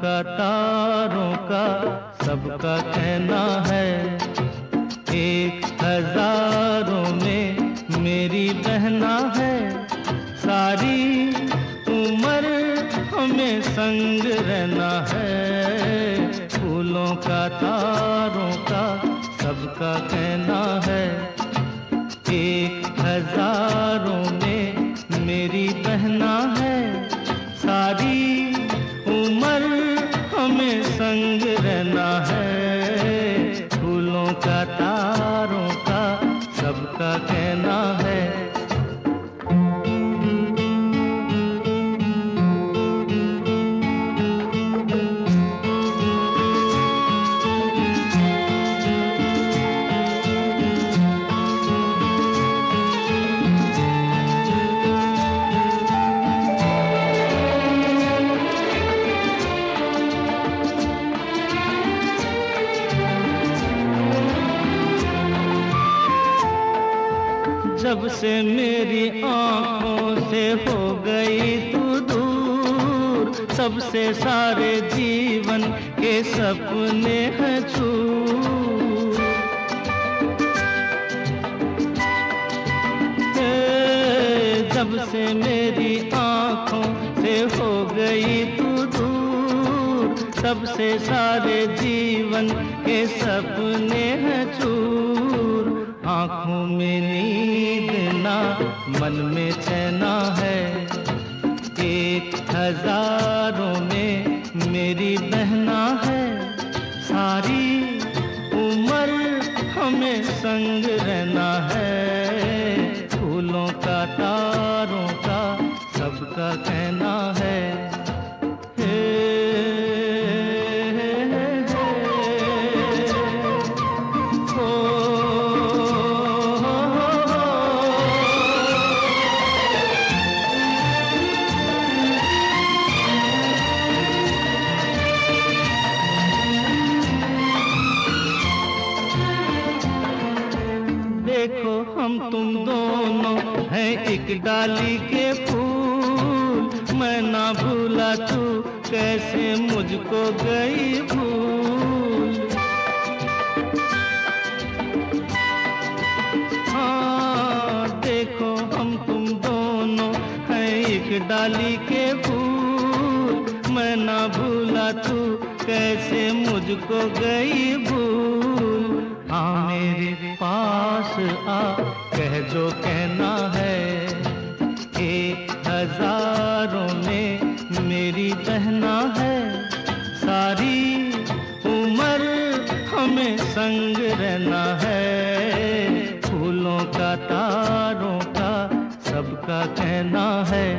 का तारों का सबका कहना है, एक हजारों में मेरी बहना है। सारी उम्र हमें संग रहना है, फूलों का तारों का सबका कहना है, एक हजारों में मेरी बहना है। सारी उम्र हमें संग रहना है, फूलों का तारों का सबका कहना है। जब से मेरी आँखों से हो गई तू दूर, तब से सारे जीवन के सपने हैं चूर। जब से मेरी आँखों से हो गई तू दूर, तब से सारे जीवन के सपने हैं चूर। आँखों में नींद ना, मन में चैना है, एक हजारों में मेरी बहना है। सारी उम्र हमें संग रहना है, फूलों का तारों का सबका कहना है। देखो हम तुम दोनों हैं एक डाली के फूल, मैं ना भूला तू कैसे मुझको गई भूल। हाँ देखो हम तुम दोनों हैं एक डाली के फूल, मैं ना भूला तू कैसे मुझको गई भूल। हाँ मेरे पास आ, कह जो कहना है, एक हजारों में मेरी बहना है। सारी उम्र हमें संग रहना है, फूलों का तारों का सबका कहना है।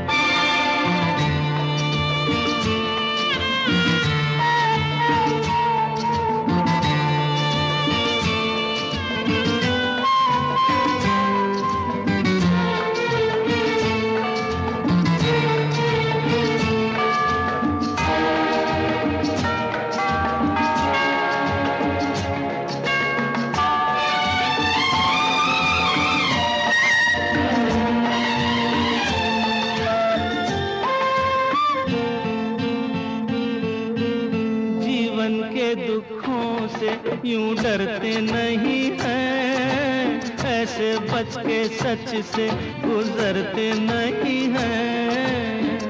दुखों से यूं डरते नहीं हैं, ऐसे बच के सच से गुजरते नहीं हैं।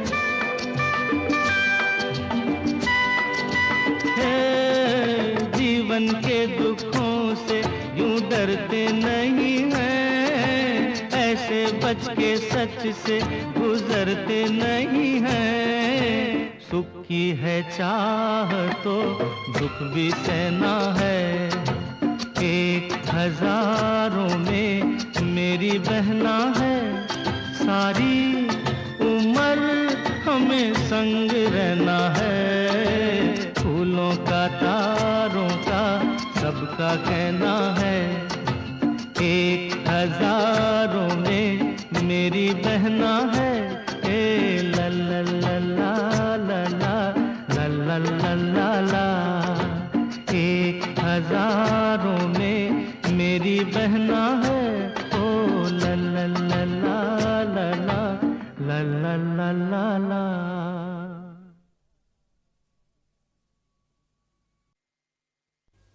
जीवन के दुखों से यूं डरते नहीं हैं, ऐसे बच के सच से गुजरते नहीं हैं। सुख की है चाह तो दुख भी सहना है, एक हजारों में मेरी बहना है। सारी उम्र हमें संग रहना है, फूलों का तारों का सबका कहना है, एक हजारों में मेरी बहना है। ला ला ला ला ला ला ला ला ला, एक हजारों में मेरी बहना है। ओ ला ला ला ला ला ला ला ला ला ला ला।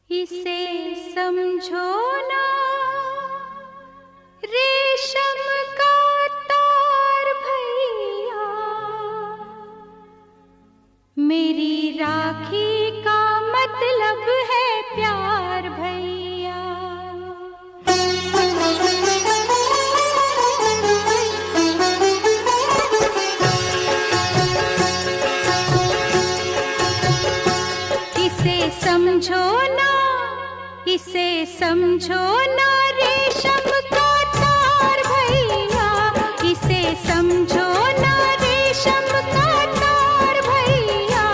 इसे समझो ना रेशम का तार भैया, मेरी राखी का मतलब है प्यार भैया। इसे समझो ना, इसे समझो ना रेशम का तार भैया, इसे समझो ना रेशम का तार भैया,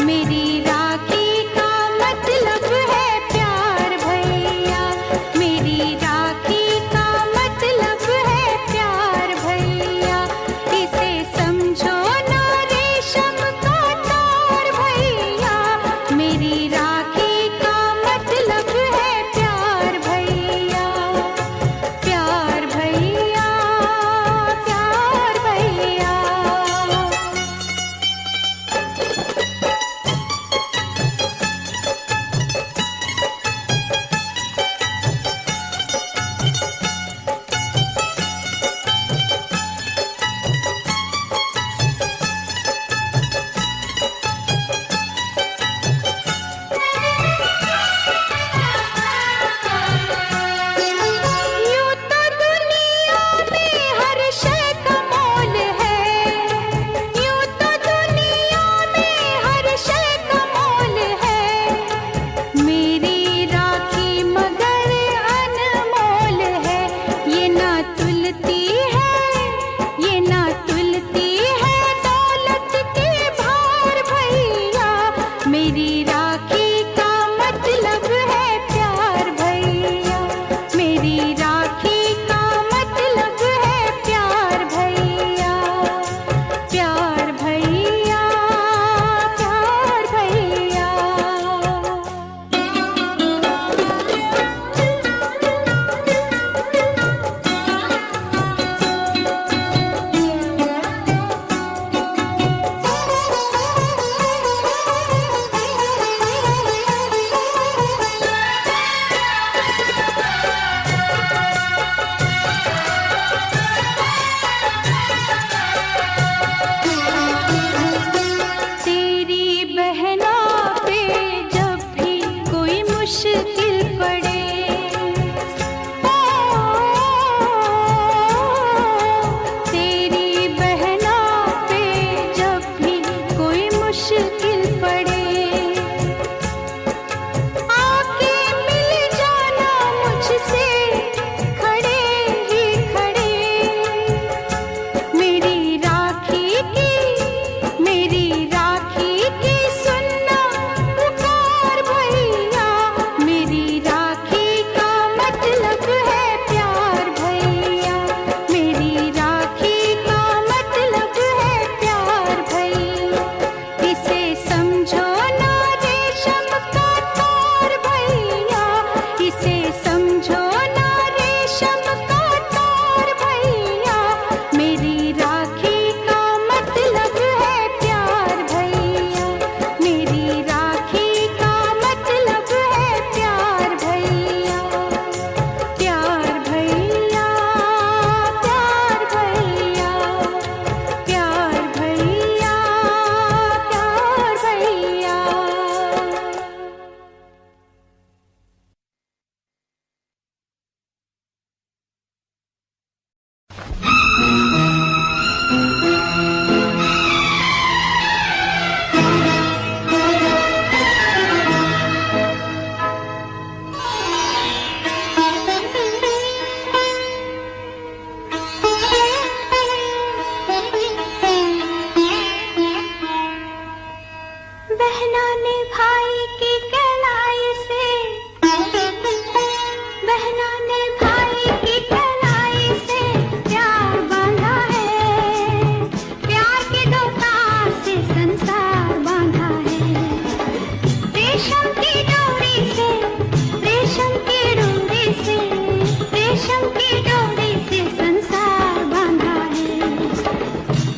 मेरी राखी का मतलब है प्यार भैया, मेरी राखी का मतलब है प्यार भैया। इसे समझो ना रेशम का तार भैया, मेरी राखी का मतलब है प्यार भैया, प्यार भैया, प्यार भैया। यूं तो दुनिया में हर शय का मोल है, यूं तो दुनिया में हर शय का मोल है, मेरी राखी मगर अनमोल है। ये ना तुलती है, ये ना तुलती है दौलत के भार भैया, मेरी राखी का मतलब है प्यार भैया, मेरी राखी का मतलब है प्यार भैया, प्यार भैया, प्यार भैया। तेरी बहना पे जब भी कोई मुश्किल पड़े, तेरी बहना पे जब भी कोई मुश्किल पड़े, आके मिल जाना मुझसे खड़े ही खड़े, मेरी राखी की, मेरी राखी की सुनना पुकार भैया, मेरी राखी का मतलब है प्यार भैया, मेरी राखी का मतलब है प्यार भैया। इसे समझो ना रेशम का तार भैया, इसे समझो ना रेशम का तार भैया, मेरी राखी का मतलब है प्यार भैया, मेरी राखी का मतलब है प्यार भैया, प्यार भैया, प्यार भैया, प्यार भैया, प्यार भैया। बहना ने भाई की कलाई से, बहना ने भाई की कलाई से प्यार बांधा है, प्यार के दो तार से संसार बांधा है, रेशम की डोरी से, रेशम की डोरी से, रेशम की डोरी से संसार बांधा है।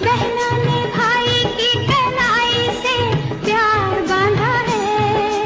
बहना ने भाई की कलाई से प्यार बांधा है,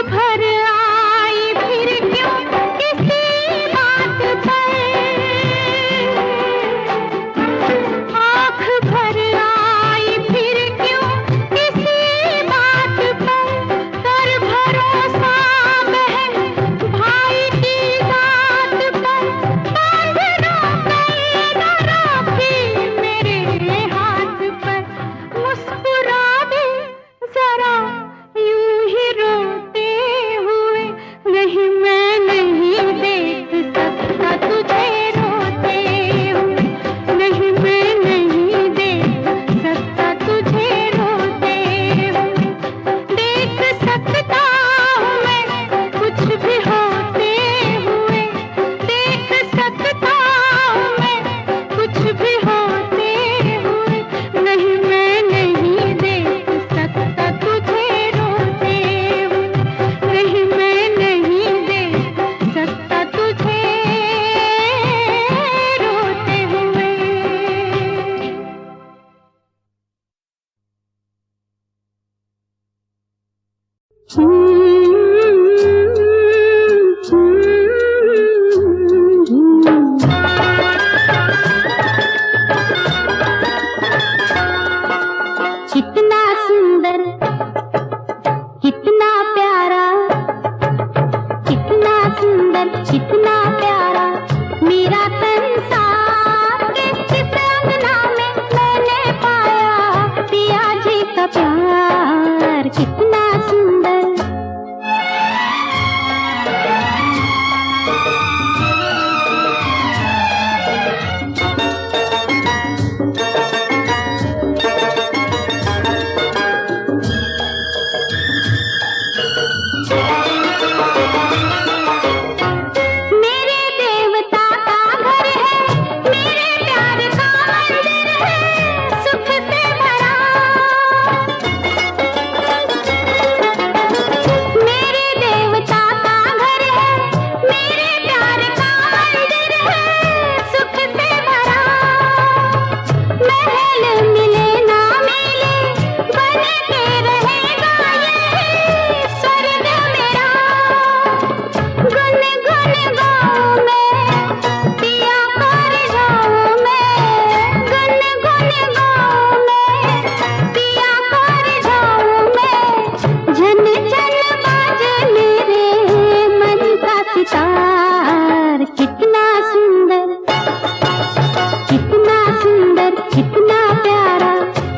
भर आई फिर क्यों किसी बात पर, आँख भर आई फिर क्यों किसी बात पर, कर भरोसा बहन भाई की जात पर, बांधना कर न राखी मेरे हाथ पर, मुस्कुरा दे जरा यूं ही रोते हुए, नहीं मैं नहीं देख सकता तुझे रोते हुए, नहीं मैं नहीं देख सकता तुझे रोते हुए, देख सकता हूँ मैं कुछ भी होते हुए, देख सकता हूँ मैं कुछ भी होते हुए, नहीं मैं नहीं देख सकता तुझे रोते हुए, नहीं मैं नहीं देख सकता तुझे रोते हुए। कितना सुंदर, कितना प्यारा, कितना सुंदर, कितना प्यारा मेरा संसार, किस अंगना में मैंने पाया पिया जी का प्यार, कितना सुंदर। मेरे देवता का घर है, मेरे प्यार का मंदिर है, सुख से भरा। मेरे देवता का घर है, मेरे प्यार का मंदिर है, सुख से भरा। महल मिले ना मिले बन के रहेगा ये स्वर्ग मेरा। गुन गुन गाऊं मैं पिया कर जाऊं मैं, गुन गुन गाऊं मैं पिया कर जाऊं मैं, झन झन बाजे मेरे मन का सितार, कितना सुंदर, कितना सुंदर, कितना प्यारा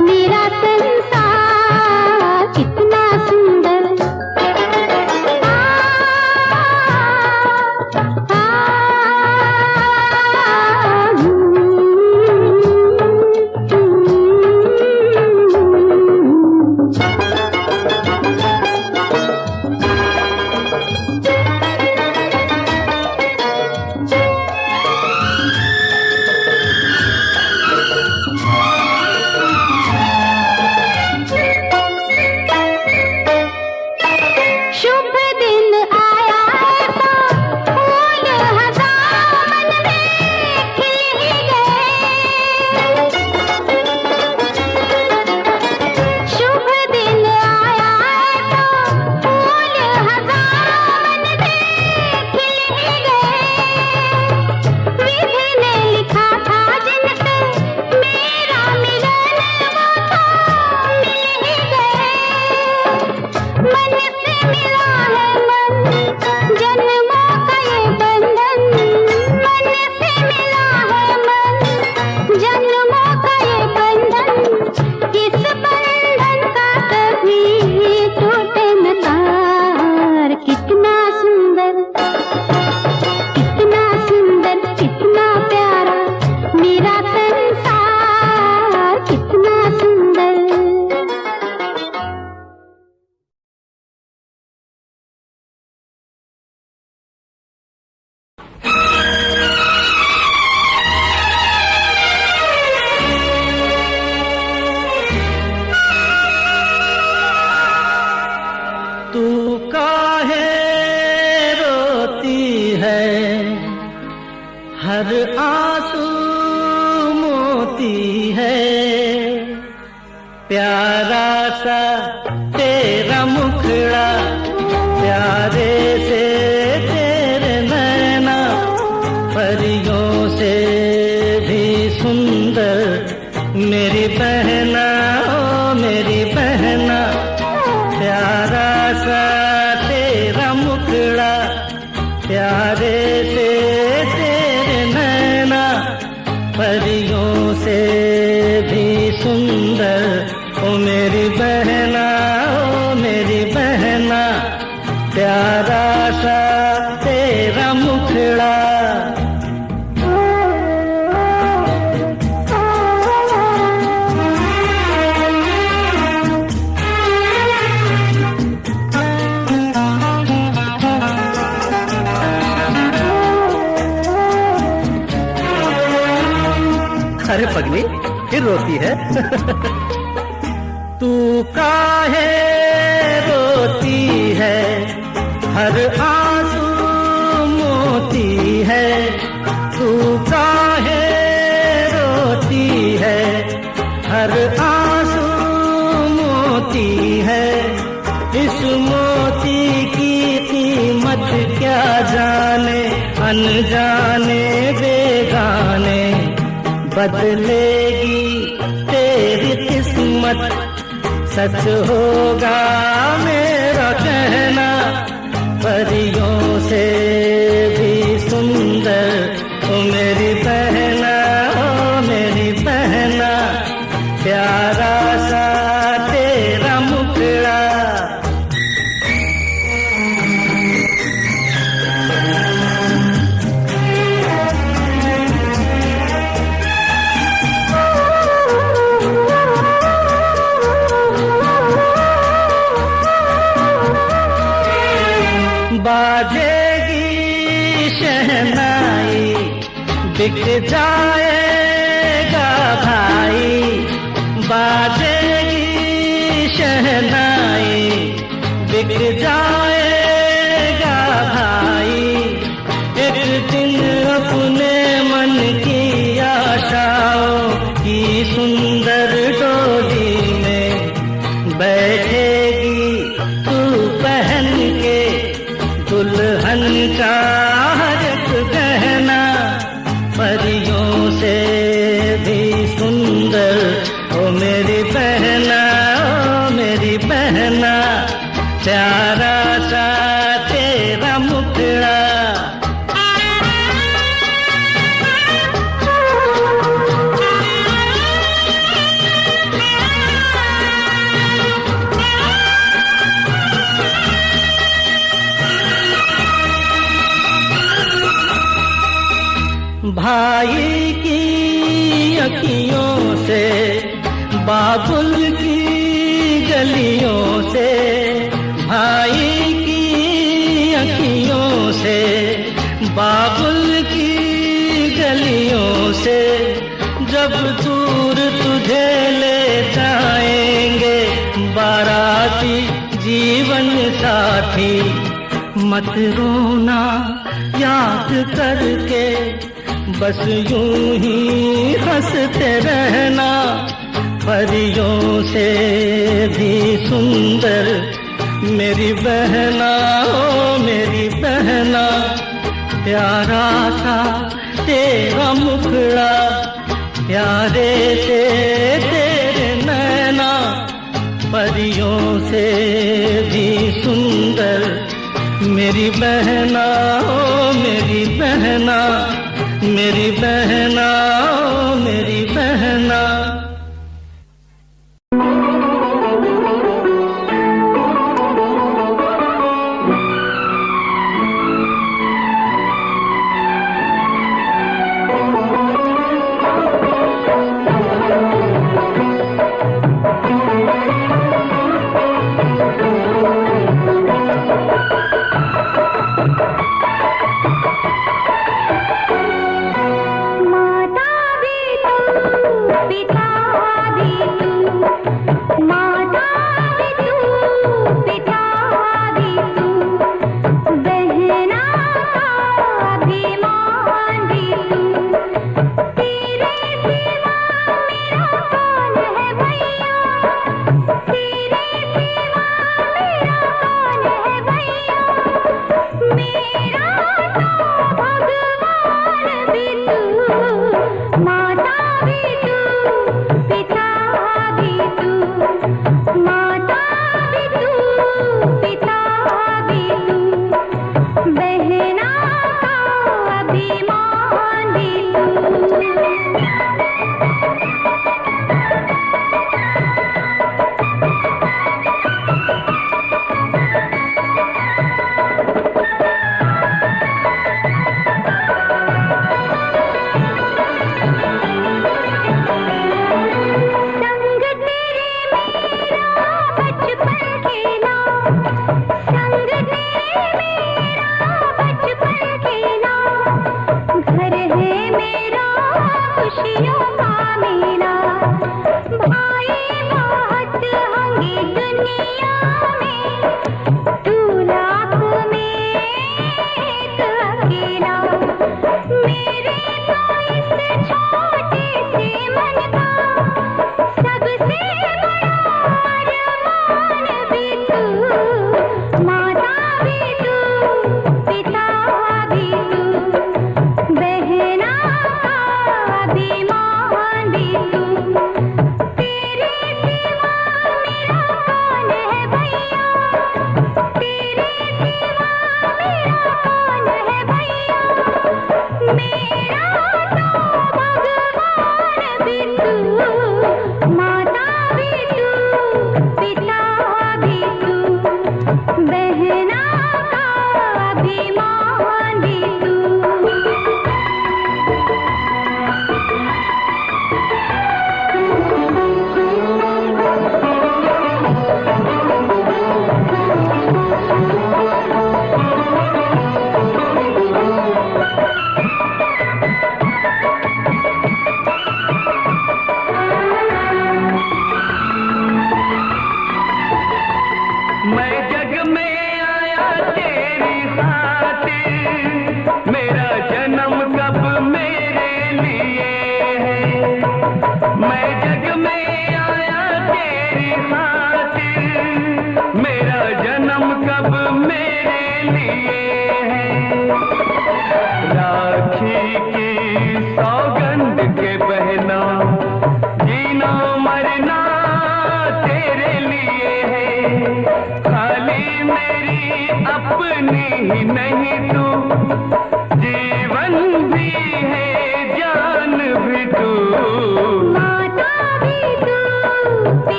मेरा संसार, कितना सुंदर। शुभ दिन आया ऐसा, फूल हजार मन में खिल ही गए। शुभ दिन आया ऐसा, फूल हजार मन में खिल ही गए। विधि ने लिखा था जिनसे मेरा मिलन वो तो मिल ही गए। मन से मिला है मन, जन्मों का ये बंधन, मन से मिला है मन, जन्मों का ये बंधन, इस बंधन का कभी टूटे न तार, कितना सुंदर, कितना सुंदर, कितना प्यारा मेरा संसार, कितना सुंदर। तू काहे रोती है, हर आंसू मोती है, प्यारा सा तेरा मुखड़ा, प्यारा प्यारे से तेरे नैना, परियों से भी सुंदर मेरी बहना, ओ मेरी बहना। प्यारा सा तेरा मुखड़ा, प्यारे से तेरे नैना, परियों से भी सुंदर ओ मेरी बहना, ओ मेरी बहना। प्यारा सा तेरा मुखड़ा। अरे पगली फिर रोती है। तू काहे रोती है, हर आंसू मोती है। तू काहे रोती है, हर आंसू मोती है। इस मोती की कीमत क्या जाने, अनजाने बेगाने। बदलेगी तेरी किस्मत, सच होगा मेरा कहना। परियों से भी सुंदर ओ मेरी बहना, ओ मेरी बहना। प्यारा सा तेरा मुखड़ा। बाजेगी शहनाई, बिक जाएगा भाई। बाजेगी शहनाई, बिक जाएगा भाई। एक दिन अपने मन की आशाओं की सुंदर डोली में बैठेगी तू पहन के दुल्हन का हर एक गहना। परियों से भी सुंदर ओ मेरी बहना, ओ मेरी बहना। प्यारा सा तेरा मुखड़ा। भाई की अखियों से, बाबुल की गलियों से। भाई की अखियों से, बाबुल की गलियों से। जब दूर तुझे ले जाएंगे बाराती जीवन साथी। मत रोना याद करके, बस यूं ही हंसते रहना। परियों से भी सुंदर मेरी बहना, ओ मेरी बहना। प्यारा सा तेरा मुखड़ा, प्यारे से तेरे नैना। परियों से भी सुंदर मेरी बहना, ओ मेरी बहना। मेरी बहना, ओ मेरी बहना। माता मेरा तो भगवान भी तू, माता भी तू, पिता भी तू, माता भी तू, पिता भी तू, बहना का अभिमान भी तू।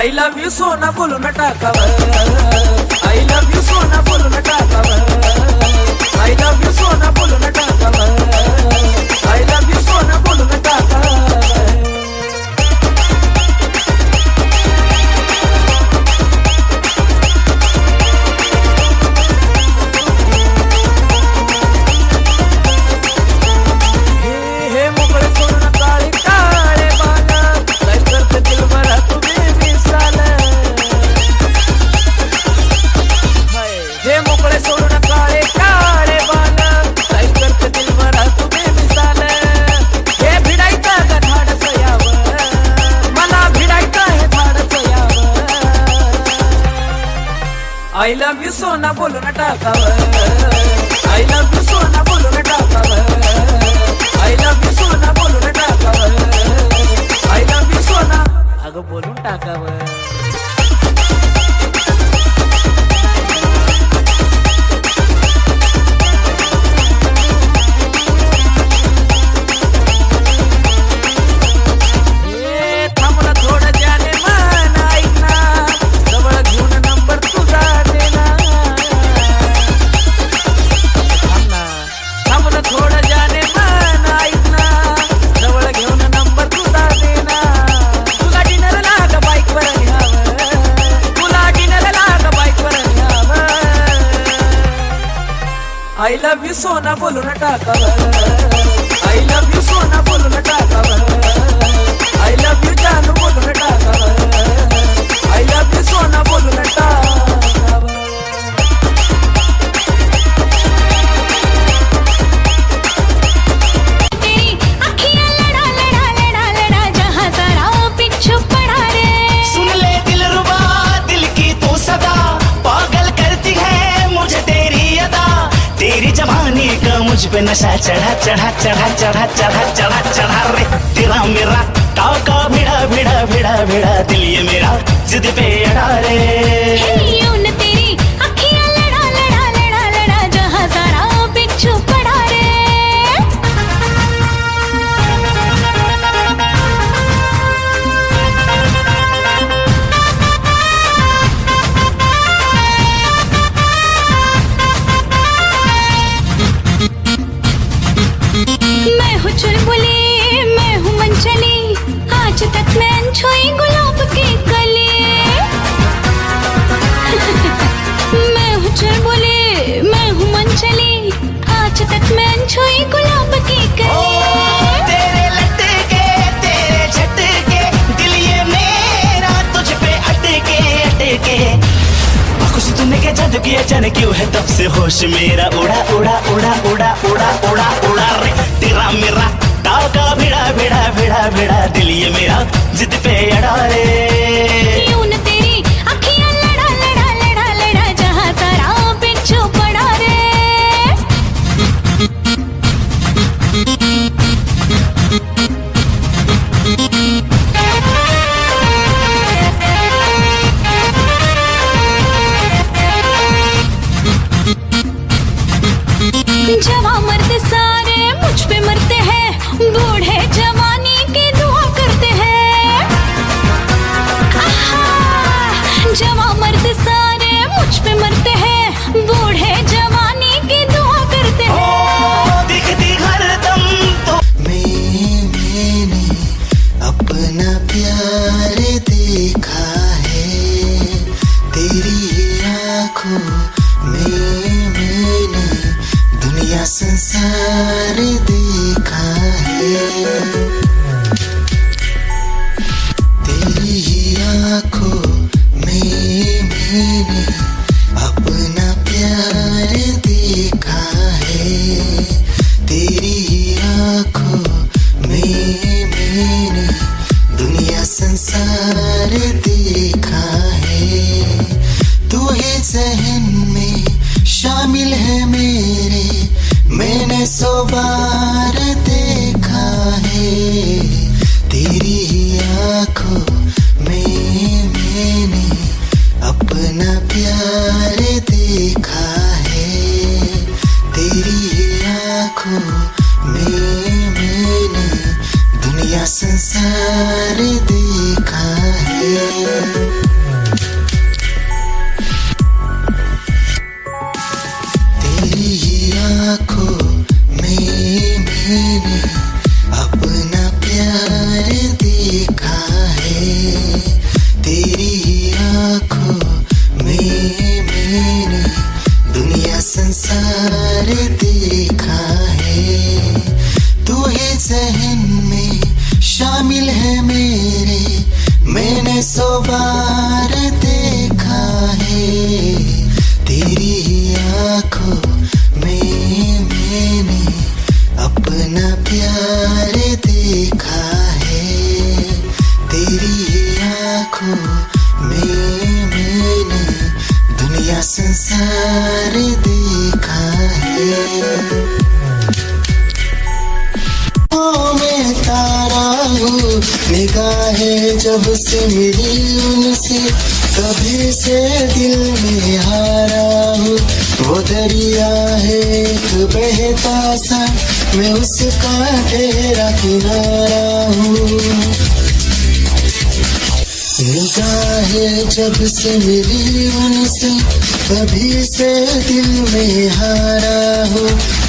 I love you सोना बोलो न टाकावर I love you सोना बोलो न टाकावर I love you सोना बोलो न टाकावर I love you सोना बोलो न टाकावर I love you सोना बोलो न टाकावर I love you सोना बोलो न टाकावर I love you सोना बोलो न टाकावर I love you सोना अगं बोलून टाकावर थोड़ा जाने मन ऐकना जवळ घेऊन नंबर तुझा यू सोना बोलून टाकावं, I love you सोना बोलून टाकावं, I love you जानू बोलून टाकावं, I love you सोना बोलून टाकावं. मुझ पे नशा चढ़ा चढ़ा चढ़ा चढ़ा चढ़ा चढ़ा चढ़ा रे तेरा मेरा टाका भिड़ा भिड़ा भिड़ा भिड़ा दिल ये मेरा जिद पे अड़ा रे. यूं न तेरी अखियां लड़ा लड़ा लड़ा लड़ा जहां सारा पिछू पड़ा रे. मैं हूँ चुलबुली मैं हूँ मनचली, आज तक मैं छुई गुलाब की कली. मैं हूँ चुलबुली मैं हूँ मनचली, आज तक मैं छुई गुलाब की कली. तेरे लटके तेरे झटके दिल ये मेरा तुझ पे अटके अटके. कुछ तूने क्या जादू किया जाने क्यों है तब से होश मेरा उड़ा उड़ा उड़ा उड़ा उड़ा उड़ा उड़ा रे तेरा मेरा टाका भिड़ा भिड़ा भिड़ा भिड़ा दिल ये मेरा जिद पे अड़ा रे. यूं न तेरी अखियां लड़ा लड़ा लड़ा लड़ा जहां सारा पिछू पड़ा रे. जवां मर्द सारे मुझ पे मरते हैं, बूढ़े जवानी की दुआ करते हैं. जवां मर्द सारे मुझ पे मरते हैं, बूढ़े जवानी की दुआ करते हैं. दिखती हरदम तो मैंने अपना प्यार देखा है तेरी आँखों में, मैंने दुनिया संसार देखा है तेरी ही आँखों में, मैंने अपना प्यार देखा है तेरी ही आँखों में, मैंने दुनिया संसार देखा है. तू ही ज़हन में शामिल है मेरे, मैंने 100 बार देखा है तेरी ही आँखों में, मैंने अपना प्यार देखा है तेरी ही आँखों में, मैंने दुनिया संसार देखा है. आँखों में मैंने अपना प्यार देखा है तेरी आँखों में, मैंने दुनिया संसार देखा है. तू ही ज़हन में शामिल है मेरे, मैंने 100 बार देखा है तेरी ही आँखों में, मैंने अपना प्यार देखा है तेरी ही आँखों में, मैंने दुनिया संसार देखा है. मैं तारा हूँ निगाहें जब से मिली उनसे, कभी से दिल में हारा हूँ. वो दरिया है एक बहता सा, मैं उसका तेरा किनारा हूँ. निगाहें जब से मिली उनसे, कभी से दिल में हारा हूँ.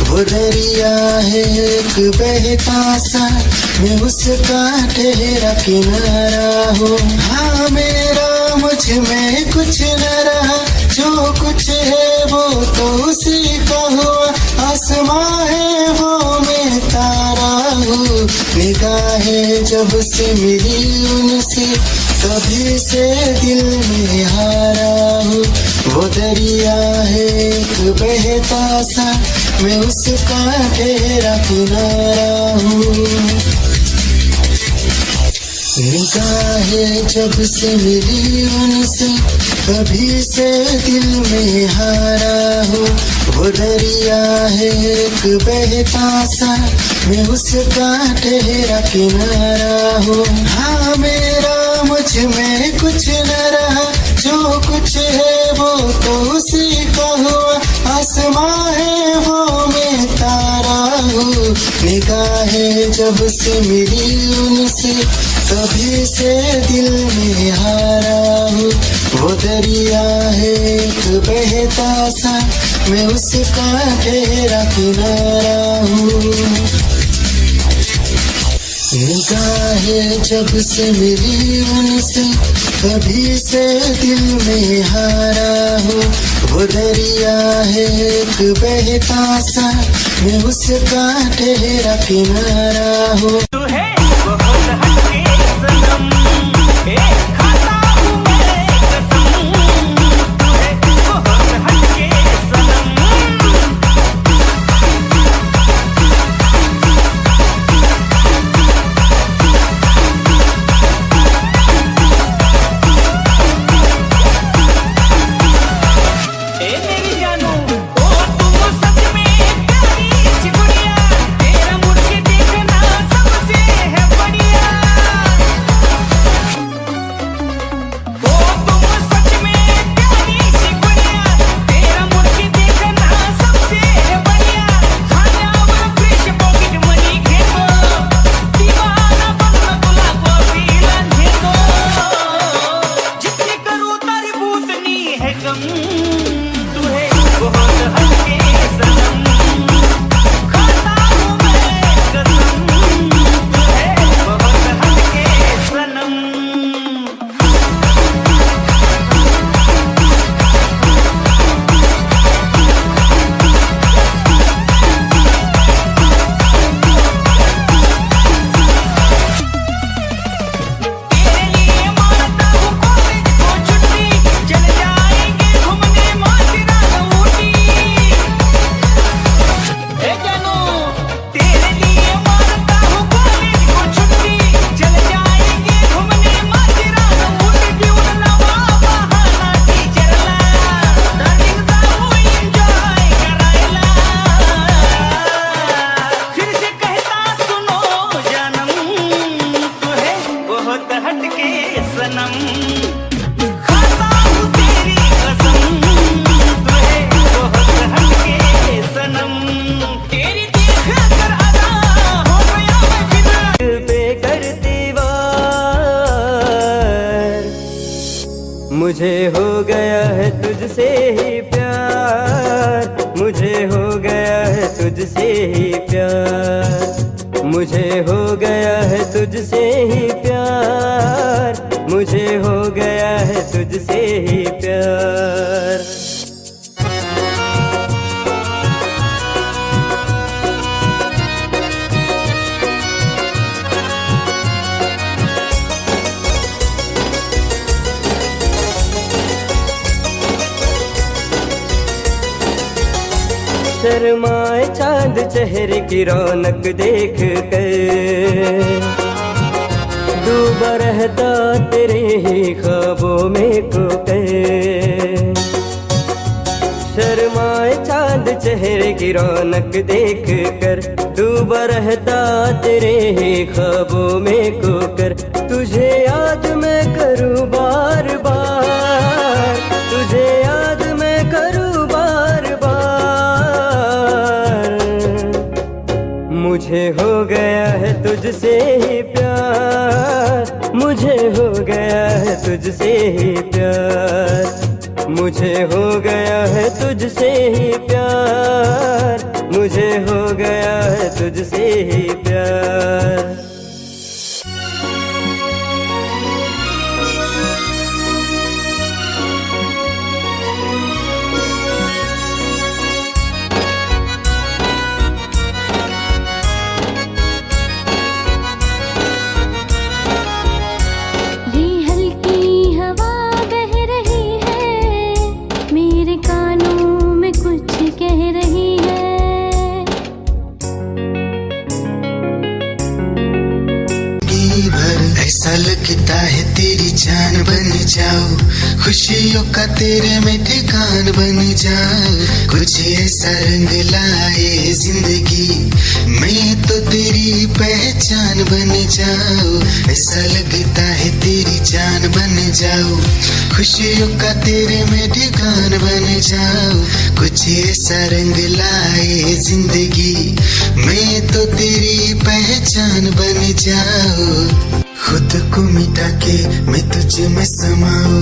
वो दरिया है एक बहता सा, मैं उसका तेरा किनारा हूँ. हाँ मेरा मुझ में कुछ न रहा, जो कुछ है वो तो उसी का हुआ, आसमां है वो मैं तारा हूँ। निगाहें जब से मिली उनसे तभी से दिल में हारा हूँ। वो दरिया है एक बहता सा, मैं उसका तेरा किनारा हूँ। निगाहें जब से मिली उनसे कभी से दिल में हारा हूँ। वो दरिया है एक बहता सा, मैं उसका तेरा किनारा हूँ। हाँ मेरा मुझ में कुछ न रहा, जो कुछ है वो तो उसी का हुआ, आसमां है वो मैं तारा हूँ। निगाहें जब से मिली उनसे तभी से दिल में हारा हूँ। वो दरिया है एक बहता सा, मैं उसका तेरा किनारा हूँ। निगाहें जब से मिली उनसे कभी से दिल में हारा हूँ। वो दरिया है एक बहता सा, मैं उसका तेरा किनारा हूँ। मुझे हो गया है तुझसे ही प्यार, मुझे हो गया है तुझसे ही प्यार, मुझे हो गया है तुझसे ही प्यार, मुझे हो गया है तुझसे ही प्यार। शर्माए चांद चेहरे की रौनक देख कर, डूबा रहता तेरे ही ख्वाबों में खोकर। शर्माए चांद चेहरे की रौनक देख कर, डूबा रहता तेरे ही ख्वाबों में खोकर। तुझे याद मैं करूँ बार बार, तुझे याद मैं करूँ बार बार। मुझे हो गया है तुझसे ही प्यार, मुझे हो गया है तुझसे ही प्यार, मुझे हो गया है तुझसे ही प्यार, मुझे हो गया है तुझसे ही प्यार। ऐसा लगता है तेरी जान बन जाओ, खुशियों का तेरे में ठिकान बन जाओ। कुछ ऐसा रंग लाए जिंदगी, मैं तो तेरी पहचान बन जाओ। ऐसा लगता है तेरी जान बन जाओ, खुशियों का तेरे में ठिकान बन जाओ। कुछ ऐसा रंग लाए जिंदगी, मैं तो तेरी पहचान बन जाओ। खुद को मिटा के मैं तुझ में समाऊं,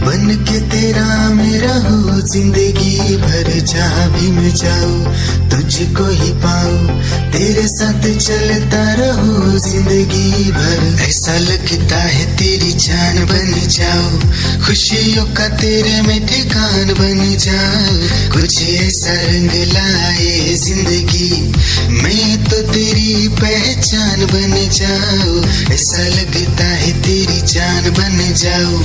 बन के तेरा मेरा हो जिंदगी भर। जहाँ भी मैं जाऊं तुझको ही पाऊं, तेरे साथ चलता रहो जिंदगी भर। ऐसा लगता है तेरी जान बन जाओ, खुशियों का तेरे में ठिकान बन जाओ। कुछ ऐसा रंग लाए जिंदगी, मैं तो तेरी पहचान बन जाओ। ऐसा लगता है तेरी जान बन जाओ,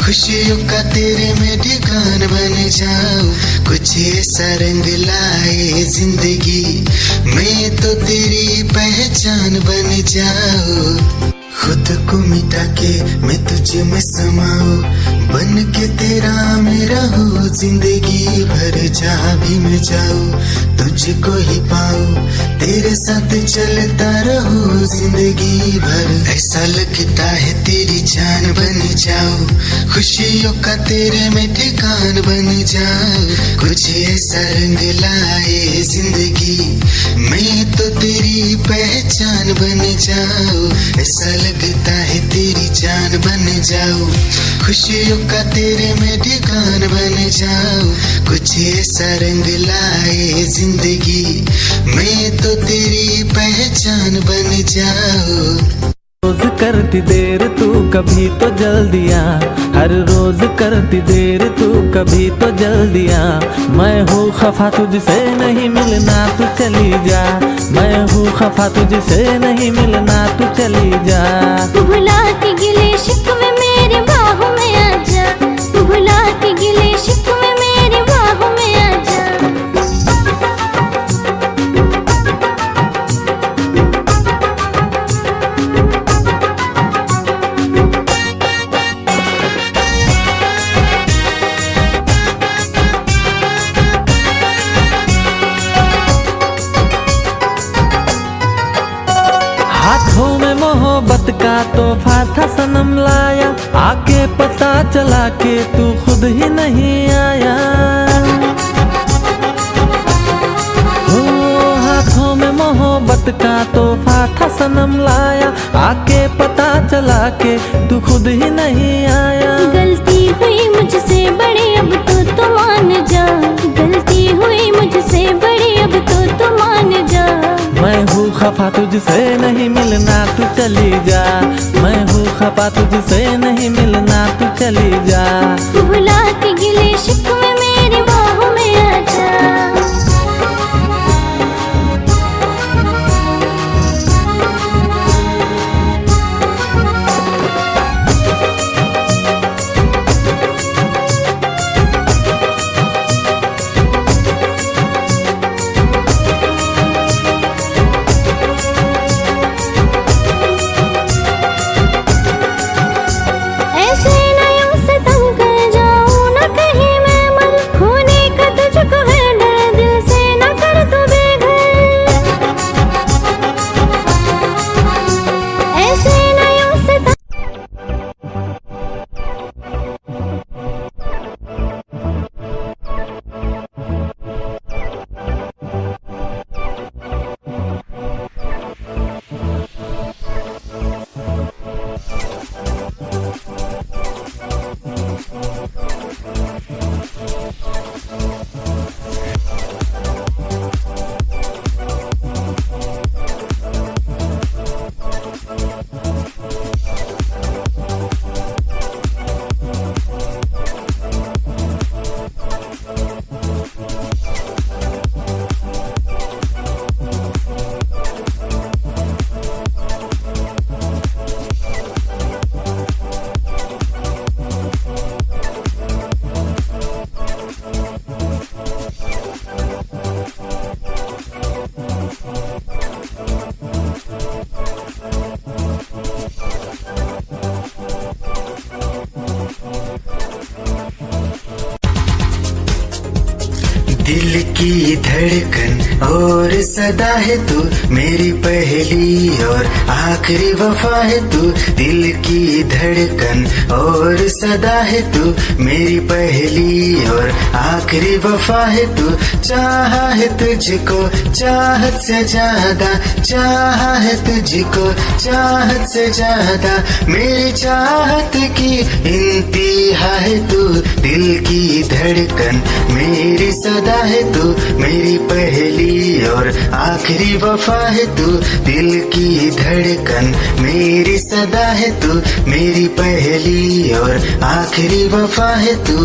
खुशियों का तेरे में ठिकान बन जाओ। कुछ ऐसा रंग लाए जिंदगी, मैं तो तेरी पहचान बन जाओ। खुद को मिटा के मैं तुझ में समाऊं, बन के तेरा मेरा हो जिंदगी भर। जहाँ भी मैं जाऊं तुझको ही पाऊं, तेरे साथ चलता रहो जिंदगी भर। ऐसा लगता है तेरी जान बन जाओ, खुशियों का तेरे में ठिकान बन जाओ। कुछ ऐसा रंग लाए जिंदगी, मैं तो तेरी पहचान बन जाओ। ऐसा लगता है तेरी जान बन जाओ, खुशियों का तेरे में ठिकान बन जाओ। कुछ ऐसा रंग लाए जिंदगी, मैं तो तेरी पहचान बन जाओ। रोज करती देर तू कभी तो जल्दियाँ, हर रोज करती देर तू कभी तो जल्दियाँ। मैं हूँ खफा तुझसे नहीं मिलना तू चली जा, मैं हूँ खफा तुझसे नहीं मिलना तू चली जा। भुला के गिले शिकवे मेरे बाहों में आजा, भुला के गिले शिकवे मेरे बाहों में आजा। हाथों में मोहब्बत का तोहफा था सनम लाया, आके पता चला के तू खुद ही नहीं आया। हो हाथों में मोहब्बत का तोहफा था सनम लाया, आके पता चला के तू खुद ही नहीं आया। गलती हुई मुझसे बड़ी अब तो मान जा, गलती हुई मुझसे बड़ी अब तो मान जा। मैं हूँ खफा तुझसे नहीं मिलना तू चली जा, मैं हूँ खफा तुझसे नहीं मिलना तू चली जा। भुला के गिले शिकवे मेरे बाहों में आजा। ऐसे नयों से तंग कर जा की धड़कन और सदा है तू, मेरी पहली और आखिरी वफा है तू। दिल की धड़कन और सदा है तू, मेरी पहली और आखिरी वफा है तू। चाहा है तुझको चाहत से ज्यादा, चाहा है तुझको चाहत से ज्यादा, मेरी चाहत की इंतहा है तू। दिल की धड़कन मेरी सदा है तू, मेरी पहली और आखिरी वफा है तू। दिल की धड़कन मेरी सदा है तू, मेरी पहली और आखिरी वफा है तू।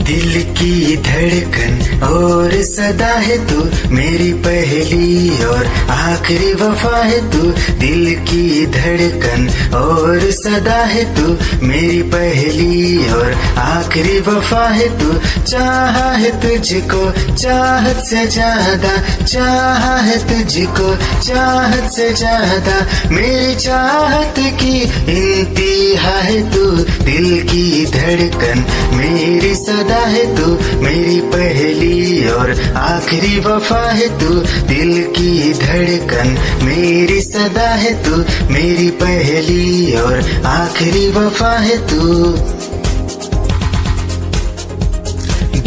दिल की धड़कन और सदा है तू, मेरी पहली और आखिरी वफा है तू। दिल की धड़कन और सदा है तू, मेरी पहली और आखिरी वफा है तू। चाहा है तुझको चाहत से ज्यादा, चाहा है तुझको चाहत से ज्यादा, मेरी चाहत की इंतहा है तू। दिल की धड़कन मेरी सदा है तू, मेरी पहली और आखिरी वफा है तू। दिल की धड़कन मेरी सदा है तू, मेरी पहली और आखिरी वफा है तू।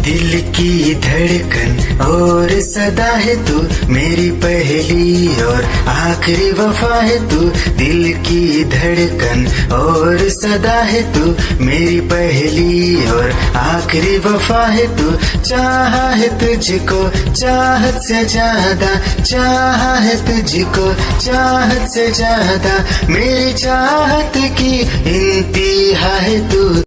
दिल की धड़कन और सदा है तू, मेरी पहली और आखिरी वफा है तू। दिल की धड़कन और सदा है तू, मेरी पहली और आखिरी वफा है तू। चाहा है तुझको चाहत से ज्यादा, चाहा है तुझको चाहत से ज्यादा, मेरी चाहत की इंतहा है तू।